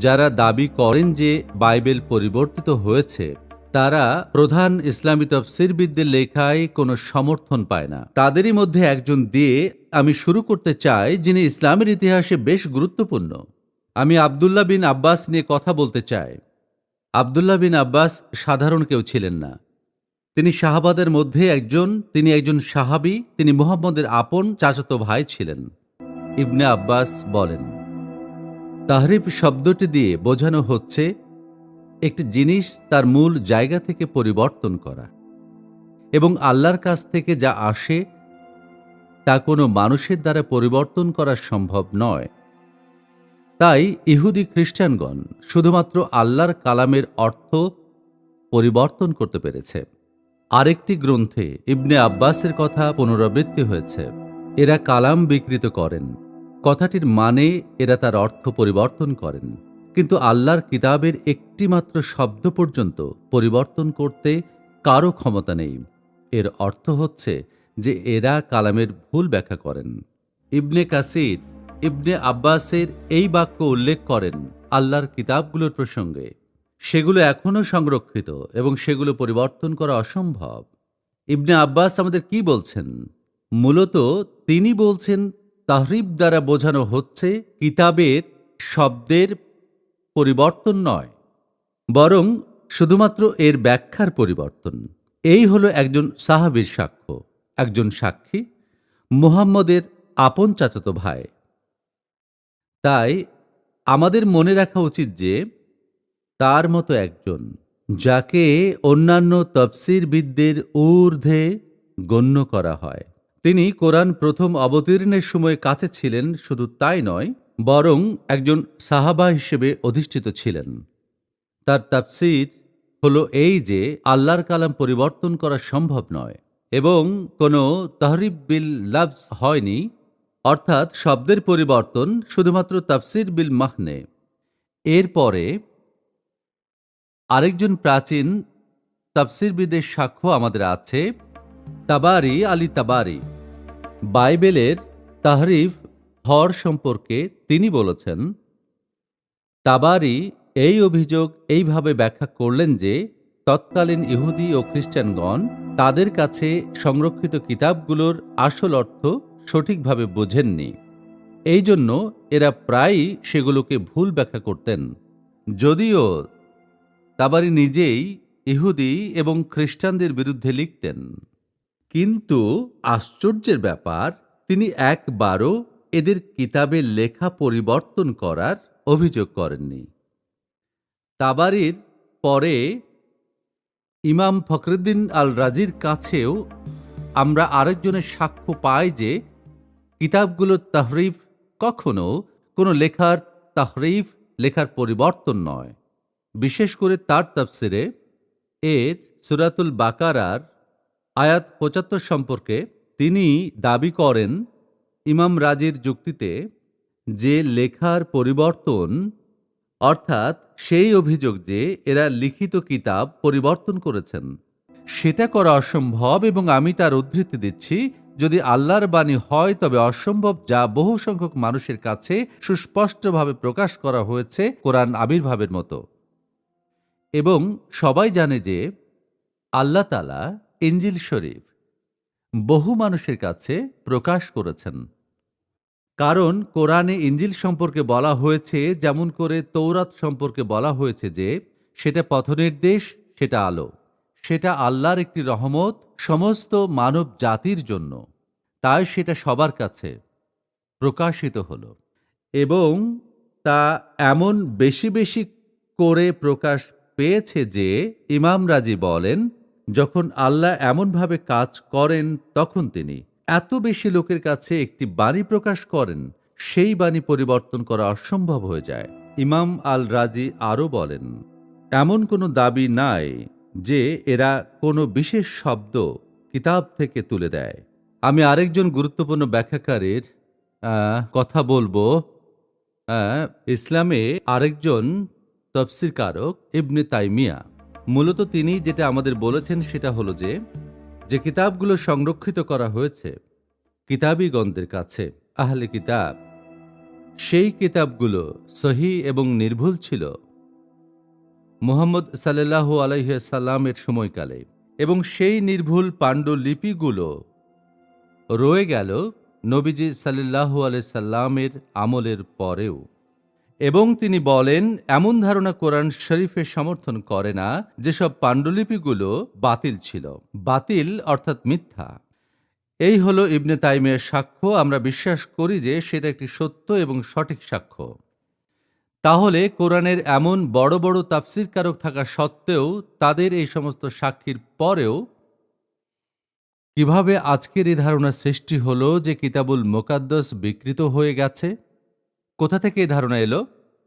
যারা দাবি করেন যে বাইবেল পরিবর্তিত হয়েছে, তারা প্রধান ইসলামী তফসিরবিদদের লেখায় কোনো সমর্থন পায় না। তাদেরই মধ্যে একজন দিয়ে আমি শুরু করতে চাই, যিনি ইসলামের ইতিহাসে বেশ গুরুত্বপূর্ণ। আমি আবদুল্লাহ বিন আব্বাস নিয়ে কথা বলতে চাই। আবদুল্লাহ বিন আব্বাস সাধারণ কেউ ছিলেন না। তিনি সাহাবাদের মধ্যে একজন। তিনি একজন সাহাবী। তিনি মুহাম্মদের আপন চাচাতো ভাই ছিলেন। ইবনে আব্বাস বলেন, তাহরিফ শব্দটি দিয়ে বোঝানো হচ্ছে একটি জিনিস তার মূল জায়গা থেকে পরিবর্তন করা, এবং আল্লাহর কাছ থেকে যা আসে তা কোনো মানুষের দ্বারা পরিবর্তন করা সম্ভব নয়। তাই ইহুদি খ্রিস্টানগণ শুধুমাত্র আল্লাহর কালামের অর্থ পরিবর্তন করতে পেরেছে। আরেকটি গ্রন্থে ইবনে আব্বাসের কথা পুনরাবৃত্তি হয়েছে। এরা কালাম বিকৃত করেন, কথাটির মানে এরা তার অর্থ পরিবর্তন করেন, কিন্তু আল্লাহর কিতাবের একটিমাত্র শব্দ পর্যন্ত পরিবর্তন করতে কারও ক্ষমতা নেই। এর অর্থ হচ্ছে যে এরা কালামের ভুল ব্যাখ্যা করেন। ইবনে কাসির ইবনে আব্বাসের এই বাক্য উল্লেখ করেন আল্লাহর কিতাবগুলোর প্রসঙ্গে। সেগুলো এখনও সংরক্ষিত এবং সেগুলো পরিবর্তন করা অসম্ভব। ইবনে আব্বাস আমাদের কি বলছেন? মূলত তিনি বলছেন তাহরিফ দ্বারা বোঝানো হচ্ছে কিতাবের শব্দের পরিবর্তন নয়, বরং শুধুমাত্র এর ব্যাখ্যার পরিবর্তন। এই হলো একজন সাহাবীর সাক্ষ্য, একজন সাক্ষী, মুহাম্মদের আপন চাচাতো ভাই। তাই আমাদের মনে রাখা উচিত যে তার মতো একজন, যাকে অন্যান্য তফসিরবিদদের ঊর্ধ্বে গণ্য করা হয়, তিনি কোরআন প্রথম অবতীর্ণের সময় কাছে ছিলেন, শুধু তাই নয়, বরং একজন সাহাবা হিসেবে অধিষ্ঠিত ছিলেন। তার তাফসীর হলো এই যে আল্লাহর কালাম পরিবর্তন করা সম্ভব নয় এবং কোনো তাহরিফ বিল লাফজ হয়নি, অর্থাৎ শব্দের পরিবর্তন, শুধুমাত্র তাফসীর বিল মাহনে। এরপরে আরেকজন প্রাচীন তাফসীরবিদের সাক্ষ্য আমাদের আছে, তাবারি আলী তাবারি। বাইবেলের তাহরিফ হওয়ার সম্পর্কে তিনি বলেছেন, তাবারি এই অভিযোগ এইভাবে ব্যাখ্যা করলেন যে তৎকালীন ইহুদি ও খ্রিস্টানগণ তাদের কাছে সংরক্ষিত কিতাবগুলোর আসল অর্থ সঠিকভাবে বোঝেননি। এই জন্য এরা প্রায়ই সেগুলোকে ভুল ব্যাখ্যা করতেন। যদিও তাবারি নিজেই ইহুদি এবং খ্রিস্টানদের বিরুদ্ধে লিখতেন, কিন্তু আশ্চর্যের ব্যাপার, তিনি একবারও এদের কিতাবের লেখা পরিবর্তন করার অভিযোগ করেননি। তাবারির পরে ইমাম ফখরুদ্দিন আল রাজির কাছেও আমরা আরেকজনের সাক্ষ্য পাই যে কিতাবগুলোর তাহরিফ কখনো কোনো লেখার তাহরিফ, লেখার পরিবর্তন নয়। বিশেষ করে তার তাফসিরে এর সূরাতুল বাকারার আয়াত ৭৫ সম্পর্কে তিনি দাবি করেন ইমাম রাজির যুক্তিতে যে লেখার পরিবর্তন, অর্থাৎ সেই অভিযোগ যে এরা লিখিত কিতাব পরিবর্তন করেছেন, সেটা করা অসম্ভব। এবং আমি তার উদ্ধৃতি দিচ্ছি, যদি আল্লাহর বাণী হয় তবে অসম্ভব, যা বহু সংখ্যক মানুষের কাছে সুস্পষ্টভাবে প্রকাশ করা হয়েছে কোরআন আবির্ভাবের মতো। এবং সবাই জানে যে আল্লাহ তাআলা ইনজিল শরীফ বহু মানুষের কাছে প্রকাশ করেছেন, কারণ কোরআনে ইনজিল সম্পর্কে বলা হয়েছে যেমন করে তৌরাত সম্পর্কে বলা হয়েছে যে সেটা পথনির্দেশ, সেটা আলো, সেটা আল্লাহর একটি রহমত সমস্ত মানব জাতির জন্য। তাই সেটা সবার কাছে প্রকাশিত হলো, এবং তা এমন বেশি বেশি করে প্রকাশ পেয়েছে যে ইমাম রাজি বলেন, যখন আল্লাহ এমনভাবে কাজ করেন তখন তিনি এত বেশি লোকের কাছে একটি বাণী প্রকাশ করেন, সেই বাণী পরিবর্তন করা অসম্ভব হয়ে যায়। ইমাম আল রাজি আরও বলেন, এমন কোনো দাবি নাই যে এরা কোনো বিশেষ শব্দ কিতাব থেকে তুলে দেয়। আমি আরেকজন গুরুত্বপূর্ণ ব্যাখ্যাকারীর কথা বলবো। ইসলামে আরেকজন তফসিরকারক ইবনে তাইমিয়া। মূলত তিনি যেটা আমাদের বলেছেন সেটা হলো যে কিতাবগুলো সংরক্ষিত করা হয়েছে কিতাবীগণদের কাছে, আহলে কিতাব, সেই কিতাবগুলো সহি এবং নির্ভুল ছিল মুহাম্মদ সাল্লাল্লাহু আলাইহি সাল্লামের সময়কালে, এবং সেই নির্ভুল পাণ্ডুলিপিগুলো রয়ে গেল নবীজি সাল্লাল্লাহু আলাইহি সাল্লামের আমলের পরেও। এবং তিনি বলেন, এমন ধারণা কোরআন শরীফে সমর্থন করে না যেসব পাণ্ডুলিপিগুলো বাতিল ছিল। বাতিল অর্থাৎ মিথ্যা। এই হলো ইবনে তাইমিয়ার সাক্ষ্য। আমরা বিশ্বাস করি যে সেটা একটি সত্য এবং সঠিক সাক্ষ্য। তাহলে কোরআনের এমন বড় বড় তাফসীরকারক থাকা সত্ত্বেও তাদের এই সমস্ত সাক্ষীর পরেও কিভাবে আজকের এই ধারণা সৃষ্টি হলো যে কিতাবুল মুকাদ্দাস বিকৃত হয়ে গেছে? কোথা থেকে এই ধারণা এলো?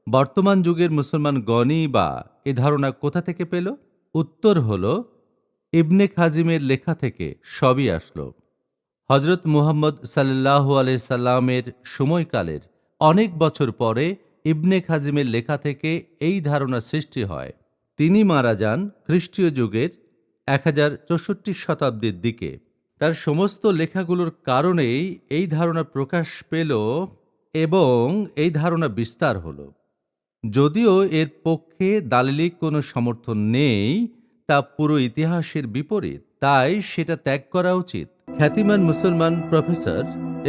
বর্তমান যুগের মুসলমানগণই বা এ ধারণা কোথা থেকে পেল? উত্তর হল ইবনে খাজিমের লেখা থেকে সবই আসলো। হজরত মুহাম্মদ সাল্লাল্লাহু আলাইহি সাল্লামের সময়কালের অনেক বছর পরে ইবনে খাজিমের লেখা থেকে এই ধারণা সৃষ্টি হয়। তিনি মারা যান খ্রিস্টীয় যুগের 1064 শতাব্দীর দিকে। তার সমস্ত লেখাগুলোর কারণেই এই ধারণা প্রকাশ পেল এবং এই ধারণা বিস্তার হল। যদিও এর পক্ষে দালিলিক কোনো সমর্থন নেই, তা পুরো ইতিহাসের বিপরীত, তাই সেটা ত্যাগ করা উচিত। খ্যাতিমান মুসলমান প্রফেসর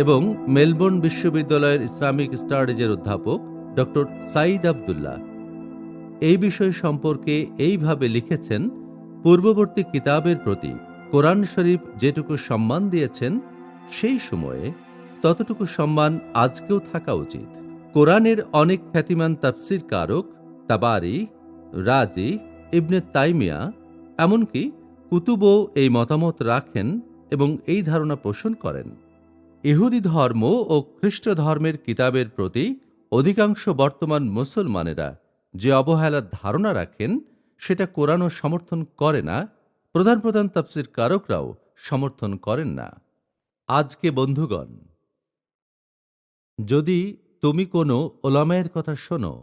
এবং মেলবোর্ন বিশ্ববিদ্যালয়ের ইসলামিক স্টাডিজের অধ্যাপক ডক্টর সাঈদ আব্দুল্লাহ এই বিষয় সম্পর্কে এইভাবে লিখেছেন, পূর্ববর্তী কিতাবের প্রতি কোরআন শরীফ যেটুকু সম্মান দিয়েছেন সেই সময়ে ততটুকু সম্মান আজকেও থাকা উচিত। কোরআনের অনেক খ্যাতিমান তাফসীর কারক তাবারি, রাজি, ইবনে তাইমিয়া, এমনকি কুতুবও এই মতামত রাখেন এবং এই ধারণা পোষণ করেন। ইহুদি ধর্ম ও খ্রিস্ট ধর্মের কিতাবের প্রতি অধিকাংশ বর্তমান মুসলমানেরা যে অবহেলার ধারণা রাখেন সেটা কোরআনও সমর্থন করে না, প্রধান প্রধান তাফসীর কারকরাও সমর্থন করেন না। আজকে বন্ধুগণ, যদি তুমি কোনো ওলামায়ের কথা শোনো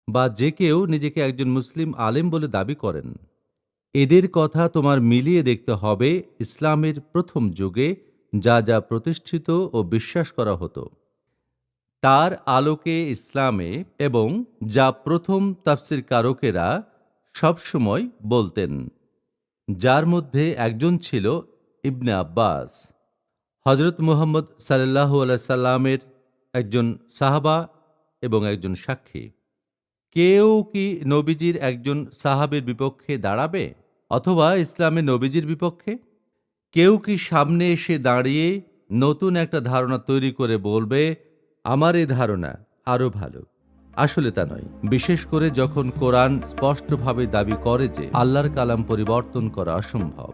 বা যে কেউ নিজেকে একজন মুসলিম আলেম বলে দাবি করেন, এদের কথা তোমার মিলিয়ে দেখতে হবে ইসলামের প্রথম যুগে যা যা প্রতিষ্ঠিত ও বিশ্বাস করা হতো তার আলোকে ইসলামে, এবং যা প্রথম তাফসীর কারকেরা সবসময় বলতেন, যার মধ্যে একজন ছিল ইবনে আব্বাস, হজরত মুহাম্মদ সাল্লাল্লাহু আলাইহি সাল্লামের একজন সাহাবা এবং একজন সাক্ষী। কেউ কি নবীজির একজন সাহাবের বিপক্ষে দাঁড়াবে অথবা ইসলামে নবীজির বিপক্ষে? কেউ কি সামনে এসে দাঁড়িয়ে নতুন একটা ধারণা তৈরি করে বলবে, আমার এই ধারণা আরো ভালো? আসলে তা নয়, বিশেষ করে যখন কোরআন স্পষ্টভাবে দাবি করে যে আল্লাহর কালাম পরিবর্তন করা অসম্ভব।